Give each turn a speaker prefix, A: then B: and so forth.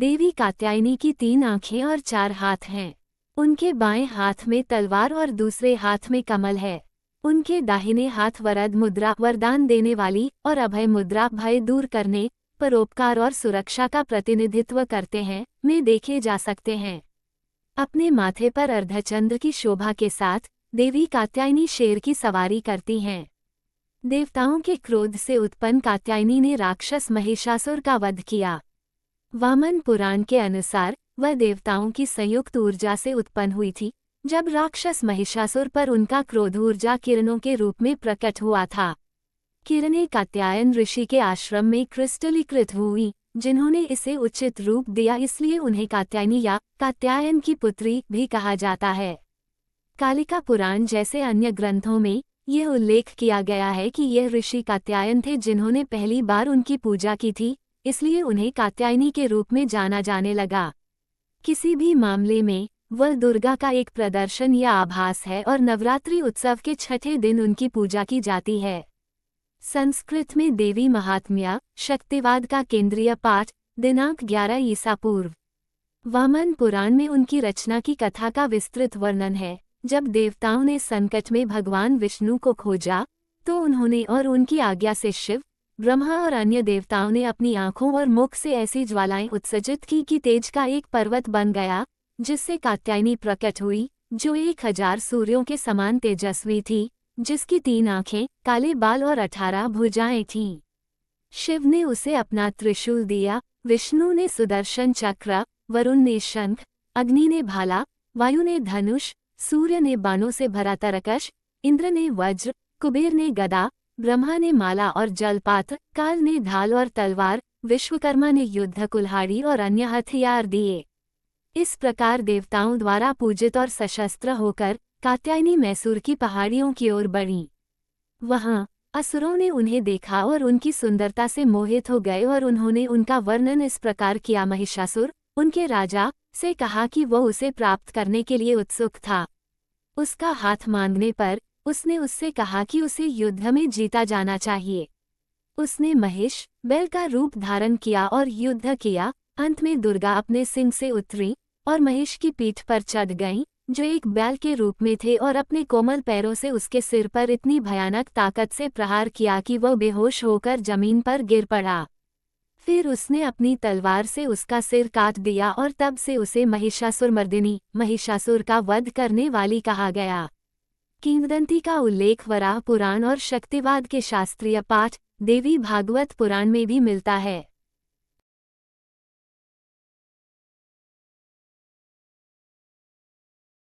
A: देवी कात्यायनी की 3 आँखें और 4 हाथ हैं। उनके बाएं हाथ में तलवार और दूसरे हाथ में कमल है। उनके दाहिने हाथ वरद मुद्रा वरदान देने वाली और अभय मुद्रा भय दूर करने, परोपकार और सुरक्षा का प्रतिनिधित्व करते हैं में देखे जा सकते हैं। अपने माथे पर अर्धचंद्र की शोभा के साथ देवी कात्यायनी शेर की सवारी करती हैं। देवताओं के क्रोध से उत्पन्न कात्यायनी ने राक्षस महिषासुर का वध किया। वामन पुराण के अनुसार वह देवताओं की संयुक्त ऊर्जा से उत्पन्न हुई थी, जब राक्षस महिषासुर पर उनका क्रोध ऊर्जा किरणों के रूप में प्रकट हुआ था। किरणें कात्यायन ऋषि के आश्रम में क्रिस्टलीकृत हुई, जिन्होंने इसे उचित रूप दिया, इसलिए उन्हें कात्यायनी या कात्यायन की पुत्री भी कहा जाता है। कालिका पुराण जैसे अन्य ग्रंथों में यह उल्लेख किया गया है कि यह ऋषि कात्यायन थे जिन्होंने पहली बार उनकी पूजा की थी, इसलिए उन्हें कात्यायनी के रूप में जाना जाने लगा। किसी भी मामले में वह दुर्गा का एक प्रदर्शन या आभास है और नवरात्रि उत्सव के छठे दिन उनकी पूजा की जाती है। संस्कृत में देवी महात्म्य शक्तिवाद का केंद्रीय पाठ दिनांक 11 ईसा पूर्व। वामन पुराण में उनकी रचना की कथा का विस्तृत वर्णन है। जब देवताओं ने संकट में भगवान विष्णु को खोजा, तो उन्होंने और उनकी आज्ञा से शिव, ब्रह्मा और अन्य देवताओं ने अपनी आंखों और मुख से ऐसी ज्वालाएं उत्सर्जित की कि तेज का एक पर्वत बन गया, जिससे कात्यायनी प्रकट हुई, जो 1000 सूर्यों के समान तेजस्वी थी, जिसकी 3 आंखें, काले बाल और 18 भुजाएं थीं। शिव ने उसे अपना त्रिशूल दिया, विष्णु ने सुदर्शन चक्र, वरुण ने शंख, अग्नि ने भाला, वायु ने धनुष, सूर्य ने बाणों से भरा तरकश, इंद्र ने वज्र, कुबेर ने गदा, ब्रह्मा ने माला और जलपात्र, काल ने ढाल और तलवार, विश्वकर्मा ने युद्ध कुल्हाड़ी और अन्य हथियार दिए। इस प्रकार देवताओं द्वारा पूजित और सशस्त्र होकर कात्यायनी मैसूर की पहाड़ियों की ओर बढ़ी। वहां असुरों ने उन्हें देखा और उनकी सुंदरता से मोहित हो गए और उन्होंने उनका वर्णन इस प्रकार किया। महिषासुर उनके राजा से कहा कि वह उसे प्राप्त करने के लिए उत्सुक था। उसका हाथ मांगने पर उसने उससे कहा कि उसे युद्ध में जीता जाना चाहिए। उसने महिष बैल का रूप धारण किया और युद्ध किया। अंत में दुर्गा अपने सिंह से उतरी और महिष की पीठ पर चढ़ गईं, जो एक बैल के रूप में थे, और अपने कोमल पैरों से उसके सिर पर इतनी भयानक ताकत से प्रहार किया कि वह बेहोश होकर जमीन पर गिर पड़ा। फिर उसने अपनी तलवार से उसका सिर काट दिया और तब से उसे महिषासुरमर्दिनी, महिषासुर का वध करने वाली कहा गया। किंवदंती का उल्लेख वराह पुराण और शक्तिवाद के शास्त्रीय पाठ देवी भागवत पुराण में भी मिलता है।